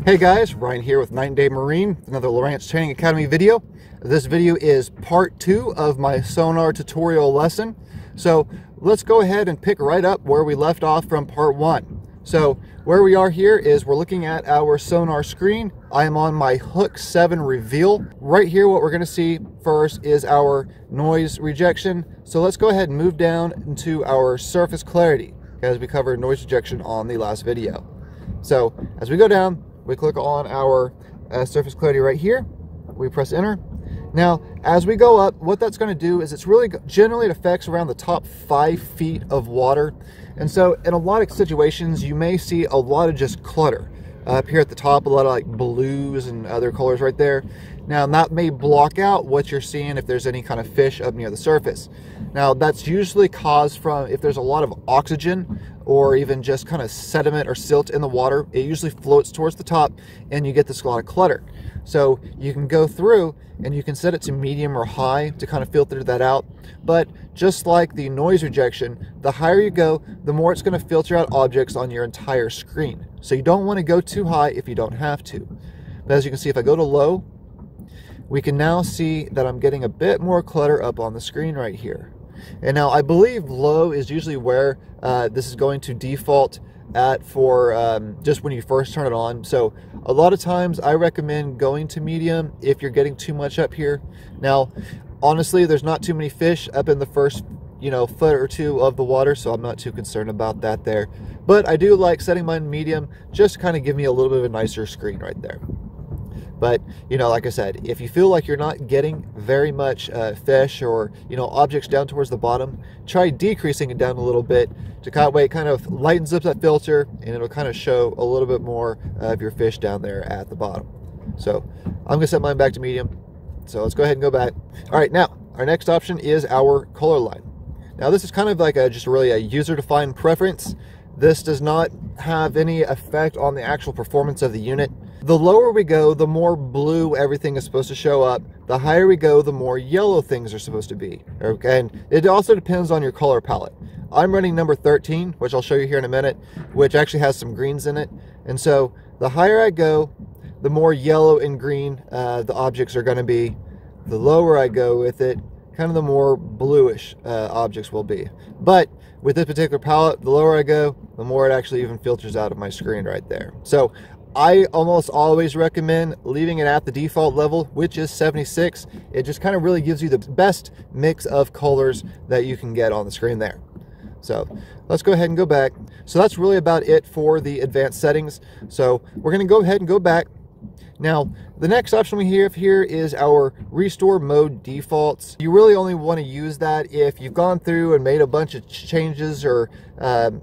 Hey guys, Ryan here with 9 Day Marine, another Lowrance Training Academy video. This video is part 2 of my sonar tutorial lesson. So let's go ahead and pick right up where we left off from part 1. So where we are here is we're looking at our sonar screen. I am on my Hook 7 reveal. Right here what we're going to see first is our noise rejection. So let's go ahead and move down into our surface clarity, as we covered noise rejection on the last video. So as we go down, we click on our surface clarity right here. We press enter. Now, as we go up, what that's going to do is it's really generally it affects around the top 5 feet of water. And so in a lot of situations, you may see a lot of just clutter. Up here at the top, a lot of like blues and other colors right there. Now, that may block out what you're seeing if there's any kind of fish up near the surface. Now, that's usually caused from if there's a lot of oxygen or even just kind of sediment or silt in the water, it usually floats towards the top and you get this lot of clutter. So you can go through and you can set it to medium or high to kind of filter that out. But just like the noise rejection, the higher you go, the more it's going to filter out objects on your entire screen. So you don't want to go too high if you don't have to. But as you can see, if I go to low, we can now see that I'm getting a bit more clutter up on the screen right here. And now I believe low is usually where this is going to default at for just when you first turn it on. So a lot of times I recommend going to medium if you're getting too much up here. Now, honestly, there's not too many fish up in the first, foot or two of the water, so I'm not too concerned about that there. But I do like setting mine medium just to kind of give me a little bit of a nicer screen right there. But, like I said, if you feel like you're not getting very much fish or, objects down towards the bottom, try decreasing it down a little bit to kind of lightens up that filter, and it'll kind of show a little bit more of your fish down there at the bottom. So I'm going to set mine back to medium. So let's go ahead and go back. All right, now our next option is our color line. Now this is kind of like just really a user-defined preference. This does not have any effect on the actual performance of the unit. The lower we go, the more blue everything is supposed to show up. The higher we go, the more yellow things are supposed to be. Okay? And it also depends on your color palette. I'm running number 13, which I'll show you here in a minute, which actually has some greens in it. And so the higher I go, the more yellow and green the objects are going to be. The lower I go with it, kind of the more bluish objects will be. But with this particular palette, the lower I go, the more it actually even filters out of my screen right there. So I almost always recommend leaving it at the default level, which is 76. It just kind of really gives you the best mix of colors that you can get on the screen there. So let's go ahead and go back. So that's really about it for the advanced settings. So we're going to go ahead and go back. Now, the next option we have here is our restore mode defaults. You really only want to use that if you've gone through and made a bunch of changes or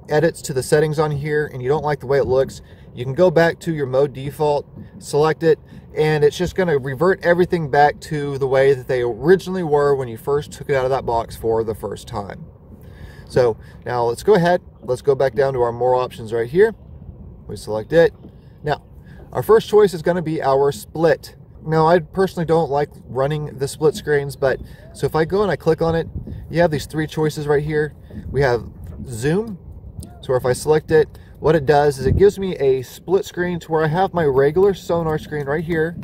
edits to the settings on here and you don't like the way it looks. You can go back to your mode default, select it, and it's just going to revert everything back to the way that they originally were when you first took it out of that box for the first time. So now let's go ahead, let's go back down to our more options right here. We select it. Now, our first choice is going to be our split. Now, I personally don't like running the split screens, but so if I go and I click on it, you have these 3 choices right here. We have zoom. So if I select it, what it does is it gives me a split screen to where I have my regular sonar screen right here,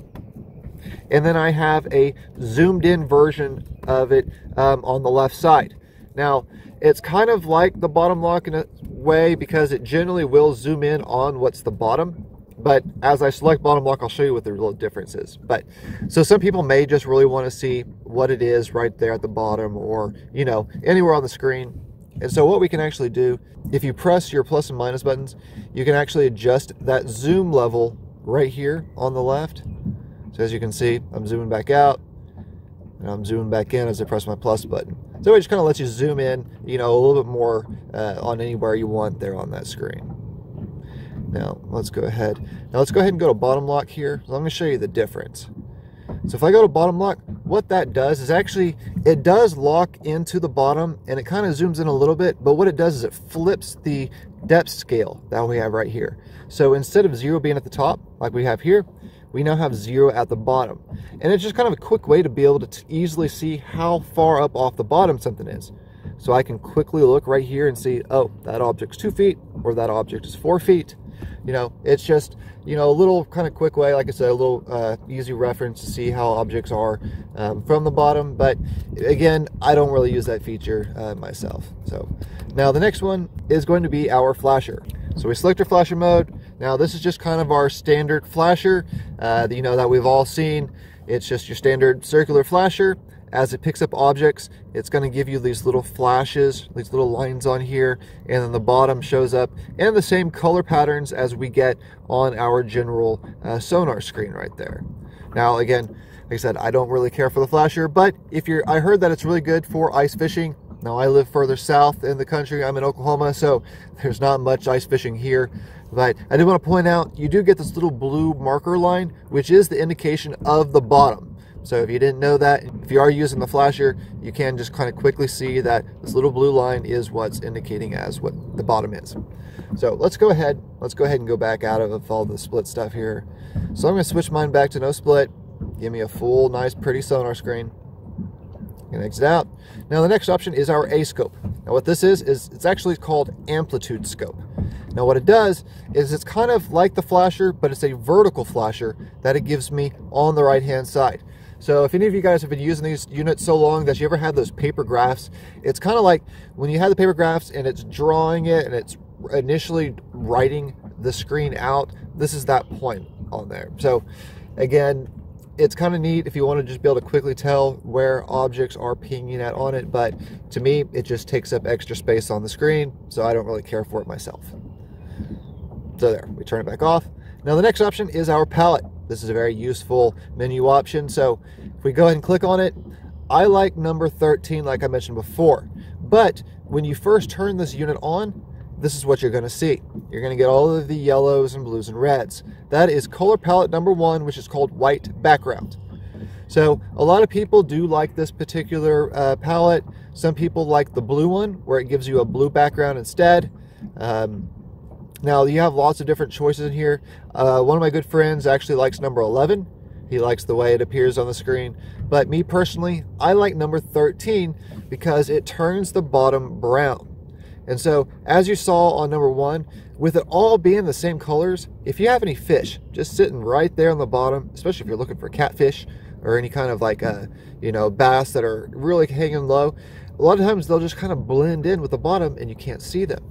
and then I have a zoomed in version of it on the left side. Now, it's kind of like the bottom lock in a way because it generally will zoom in on what's the bottom. But as I select bottom lock, I'll show you what the real difference is. But so some people may just really want to see what it is right there at the bottom or, anywhere on the screen. And so what we can actually do, if you press your plus and minus buttons, you can actually adjust that zoom level right here on the left. So as you can see, I'm zooming back out and I'm zooming back in as I press my plus button. So it just kind of lets you zoom in, a little bit more on anywhere you want there on that screen. Now let's go ahead. And go to bottom lock here. So I'm going to show you the difference. So if I go to bottom lock, what that does is actually, it does lock into the bottom and it kind of zooms in a little bit, but what it does is it flips the depth scale that we have right here. So instead of 0 being at the top, like we have here, we now have 0 at the bottom. And it's just kind of a quick way to be able to easily see how far up off the bottom something is. So I can quickly look right here and see, oh, that object's 2 feet, or that object is 4 feet. You know, it's just, you know, a little kind of quick way, like I said, a little easy reference to see how objects are from the bottom. But again, I don't really use that feature myself. So now the next one is going to be our flasher. So we select our flasher mode. Now this is just kind of our standard flasher, you know, that we've all seen. It's just your standard circular flasher. As it picks up objects, it's going to give you these little flashes, these little lines on here, and then the bottom shows up in the same color patterns as we get on our general sonar screen right there. Now again, like I said, I don't really care for the flasher, but I heard that it's really good for ice fishing. Now I live further south in the country. I'm in Oklahoma, so there's not much ice fishing here. But I did want to point out, you do get this little blue marker line, which is the indication of the bottom. So if you didn't know that, if you are using the flasher, you can just kind of quickly see that this little blue line is what's indicating as what the bottom is. So let's go ahead and go back out of all the split stuff here. So I'm going to switch mine back to no split. Give me a full, nice, pretty sonar screen. And exit out. Now the next option is our A scope. Now what this is it's actually called Amplitude Scope. Now what it does is it's kind of like the flasher, but it's a vertical flasher that it gives me on the right hand side. So if any of you guys have been using these units so long that you ever had those paper graphs, it's kind of like when you have the paper graphs and it's drawing it and it's initially writing the screen out, this is that point on there. So again, it's kind of neat if you want to just be able to quickly tell where objects are pinging at on it, but to me, it just takes up extra space on the screen, so I don't really care for it myself. So there, we turn it back off. Now the next option is our palette. This is a very useful menu option. So if we go ahead and click on it, I like number 13, like I mentioned before. But when you first turn this unit on, this is what you're going to see. You're going to get all of the yellows and blues and reds. That is color palette number 1, which is called white background. So a lot of people do like this particular palette. Some people like the blue one, where it gives you a blue background instead. Now you have lots of different choices in here. One of my good friends actually likes number 11. He likes the way it appears on the screen. But me personally, I like number 13 because it turns the bottom brown. And so as you saw on number 1, with it all being the same colors, if you have any fish just sitting right there on the bottom, especially if you're looking for catfish or any kind of like you know, bass that are really hanging low, a lot of times they'll just kind of blend in with the bottom and you can't see them.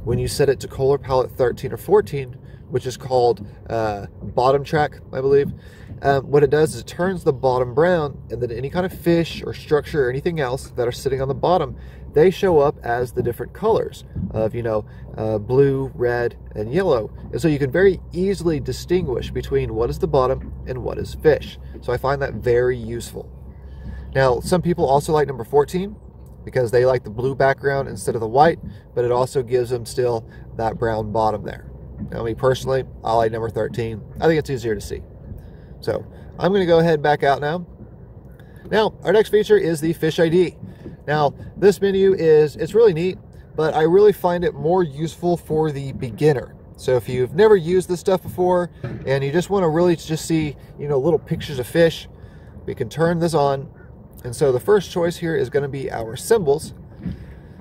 When you set it to color palette 13 or 14, which is called bottom track, I believe, what it does is it turns the bottom brown, and then any kind of fish or structure or anything else that are sitting on the bottom, they show up as the different colors of, you know, blue, red, and yellow. And so you can very easily distinguish between what is the bottom and what is fish. So I find that very useful. Now, some people also like number 14, because they like the blue background instead of the white, but it also gives them still that brown bottom there. Now, me personally, I like number 13. I think it's easier to see. So I'm going to go ahead and back out now. Now, our next feature is the Fish ID. Now, this menu it's really neat, but I really find it more useful for the beginner. So if you've never used this stuff before and you just want to really just see, you know, little pictures of fish, we can turn this on. And so the first choice here is going to be our symbols.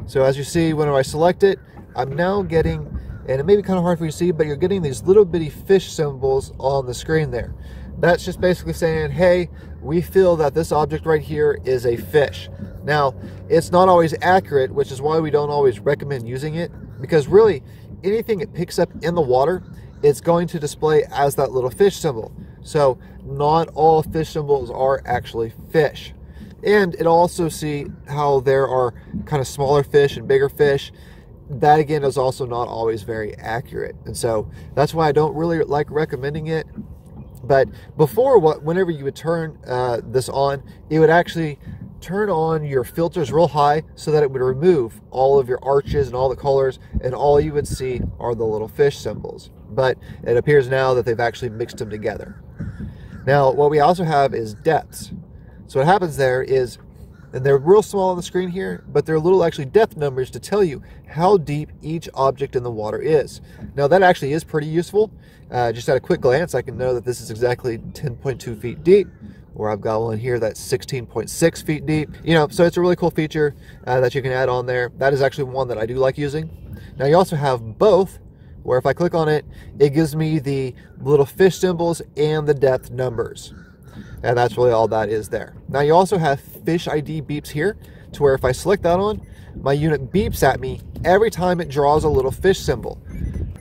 So as you see, when I select it, I'm now getting, and it may be kind of hard for you to see, but you're getting these little bitty fish symbols on the screen there. That's just basically saying, hey, we feel that this object right here is a fish. Now, it's not always accurate, which is why we don't always recommend using it, because really, anything it picks up in the water, it's going to display as that little fish symbol. So not all fish symbols are actually fish. And it'll also see how there are kind of smaller fish and bigger fish. That again is also not always very accurate. And so that's why I don't really like recommending it. But before, whenever you would turn this on, it would actually turn on your filters real high so that it would remove all of your arches and all the colors, and all you would see are the little fish symbols. But it appears now that they've actually mixed them together. Now, what we also have is depths. So what happens there is, and they're real small on the screen here, but they're little actually depth numbers to tell you how deep each object in the water is. Now that actually is pretty useful. Just at a quick glance, I can know that this is exactly 10.2 feet deep, or I've got one here that's 16.6 feet deep. You know, so it's a really cool feature that you can add on there. That is actually one that I do like using. Now you also have both, where if I click on it, it gives me the little fish symbols and the depth numbers. And that's really all that is there. Now you also have fish ID beeps here, to where if I select that on, my unit beeps at me every time it draws a little fish symbol.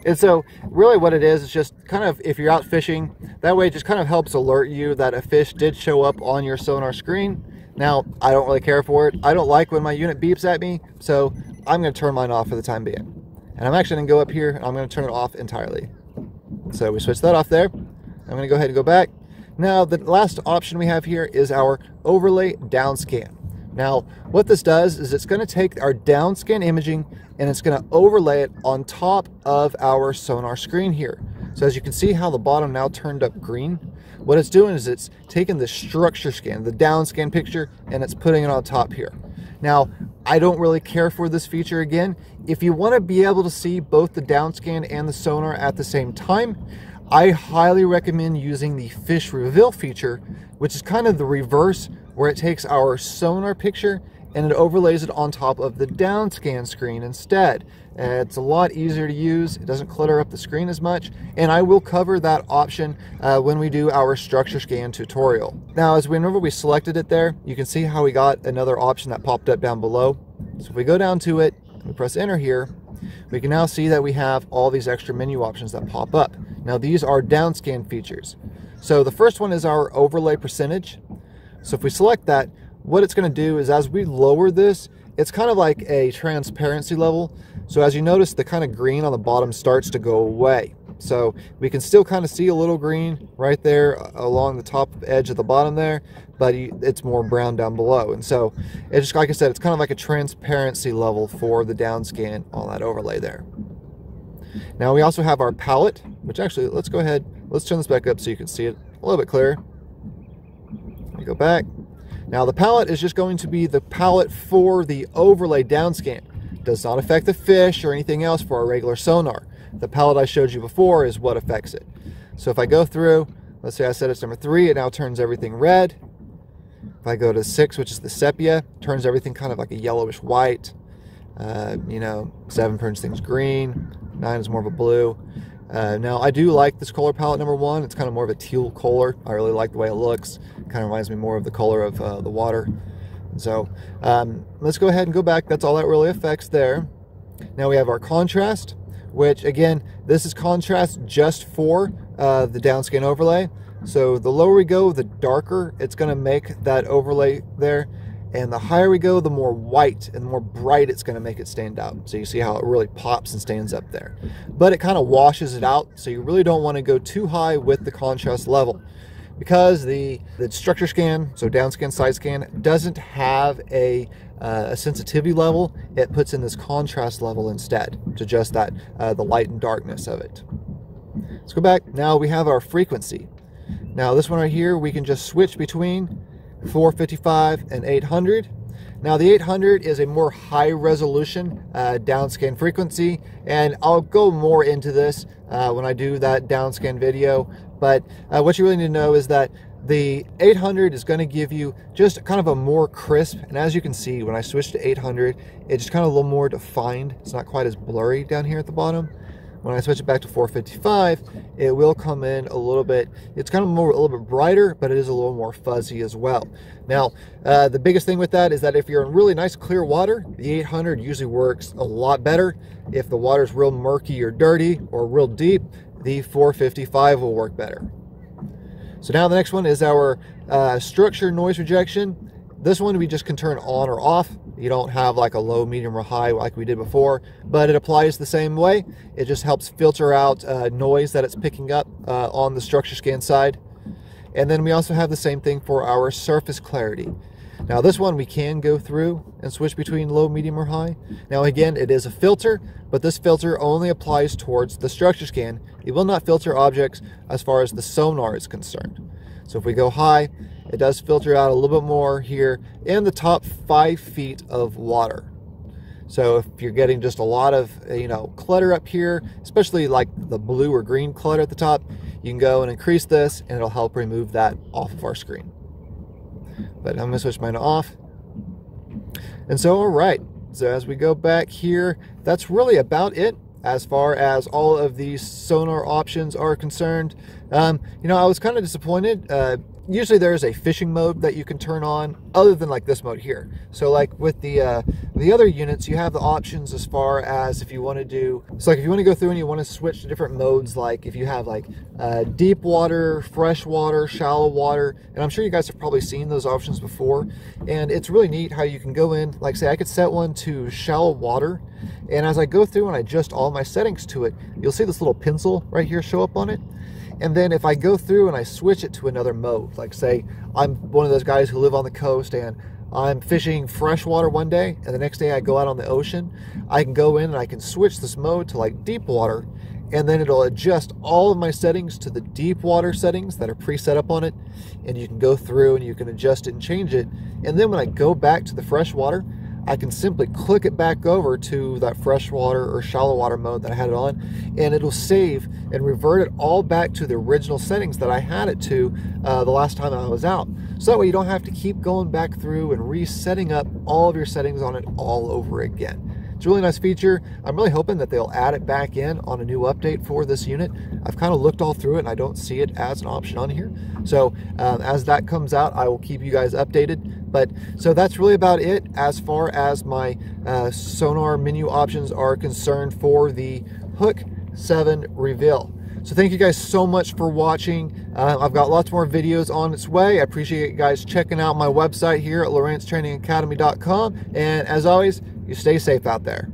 And so really what it is just kind of, if you're out fishing, that way it just kind of helps alert you that a fish did show up on your sonar screen. Now, I don't really care for it. I don't like when my unit beeps at me, so I'm going to turn mine off for the time being. And I'm actually going to go up here and I'm going to turn it off entirely. So we switch that off there. I'm going to go ahead and go back. Now, the last option we have here is our overlay downscan. Now, what this does is it's going to take our downscan imaging and it's going to overlay it on top of our sonar screen here. So as you can see how the bottom now turned up green, what it's doing is it's taking the structure scan, the downscan picture, and it's putting it on top here. Now, I don't really care for this feature again. If you want to be able to see both the downscan and the sonar at the same time, I highly recommend using the fish reveal feature, which is kind of the reverse, where it takes our sonar picture and it overlays it on top of the downscan screen instead. It's a lot easier to use. It doesn't clutter up the screen as much, and I will cover that option when we do our structure scan tutorial. Now, whenever we selected it there, you can see how we got another option that popped up down below. So if we go down to it, we press enter here, we can now see that we have all these extra menu options that pop up. Now, these are downscan features. So the first one is our overlay percentage. So if we select that, what it's going to do is as we lower this, it's kind of like a transparency level. So as you notice, the kind of green on the bottom starts to go away. So we can still kind of see a little green right there along the top edge of the bottom there, but it's more brown down below. And so it's just, like I said, it's kind of like a transparency level for the downscan on that overlay there. Now we also have our palette, which actually, let's go ahead, let's turn this back up so you can see it a little bit clearer. Let me go back. Now the palette is just going to be the palette for the overlay downscan. It does not affect the fish or anything else for our regular sonar. The palette I showed you before is what affects it. So if I go through, let's say I set it's number 3, it now turns everything red. If I go to 6, which is the sepia, turns everything kind of like a yellowish white. 7 turns things green. 9 is more of a blue. Now I do like this color palette number 1. It's kind of more of a teal color. I really like the way it looks. It kind of reminds me more of the color of the water. So let's go ahead and go back. That's all that really affects there. Now we have our contrast, which again, this is contrast just for the downscan overlay. So the lower we go, the darker it's going to make that overlay there. And the higher we go, the more white and the more bright it's going to make it stand out. So you see how it really pops and stands up there. But it kind of washes it out, so you really don't want to go too high with the contrast level. Because the structure scan, so downscan, side scan, doesn't have a sensitivity level, it puts in this contrast level instead to just that, the light and darkness of it. Let's go back. Now we have our frequency. Now this one right here, we can just switch between 455 and 800. Now the 800 is a more high resolution downscan frequency, and I'll go more into this when I do that downscan video. But what you really need to know is that the 800 is going to give you just kind of a more crisp, and as you can see when I switch to 800, it's just kind of a little more defined. It's not quite as blurry down here at the bottom. When I switch it back to 455, it will come in a little bit, it's kind of a little bit brighter, but it is a little more fuzzy as well. Now, the biggest thing with that is that if you're in really nice clear water, the 800 usually works a lot better. If the water's real murky or dirty or real deep, the 455 will work better. So now the next one is our structure noise rejection. This one we just can turn on or off. You don't have like a low, medium, or high like we did before, but it applies the same way. It just helps filter out noise that it's picking up on the structure scan side. And then we also have the same thing for our surface clarity. Now this one we can go through and switch between low, medium, or high. Now again, it is a filter, but this filter only applies towards the structure scan. It will not filter objects as far as the sonar is concerned. So if we go high, it does filter out a little bit more here in the top 5 feet of water. So if you're getting just a lot of, clutter up here, especially like the blue or green clutter at the top, you can go and increase this and it'll help remove that off of our screen. But I'm going to switch mine to off. And so, all right. So as we go back here, that's really about it. as far as all of these sonar options are concerned. You know, I was kind of disappointed. Usually there's a fishing mode that you can turn on other than like this mode here. So like with the other units, you have the options as far as if you want to do, so like if you want to go through and you want to switch to different modes, like if you have like deep water, fresh water, shallow water, and I'm sure you guys have probably seen those options before. And it's really neat how you can go in, like say I could set one to shallow water, and as I go through and I adjust all my settings to it, you'll see this little pencil right here show up on it. And then if I go through and I switch it to another mode, like say I'm one of those guys who live on the coast and I'm fishing freshwater one day and the next day I go out on the ocean, I can go in and I can switch this mode to like deep water, and then it'll adjust all of my settings to the deep water settings that are preset up on it, and you can go through and you can adjust it and change it. And then when I go back to the freshwater, I can simply click it back over to that freshwater or shallow water mode that I had it on, and it'll save and revert it all back to the original settings that I had it to the last time I was out. So that way you don't have to keep going back through and resetting up all of your settings on it all over again. It's a really nice feature. I'm really hoping that they'll add it back in on a new update for this unit. I've kind of looked all through it and I don't see it as an option on here. So as that comes out, I will keep you guys updated. But so that's really about it as far as my sonar menu options are concerned for the Hook 7 reveal. So thank you guys so much for watching. I've got lots more videos on its way. I appreciate you guys checking out my website here at LowranceTrainingAcademy.com. And as always, you stay safe out there.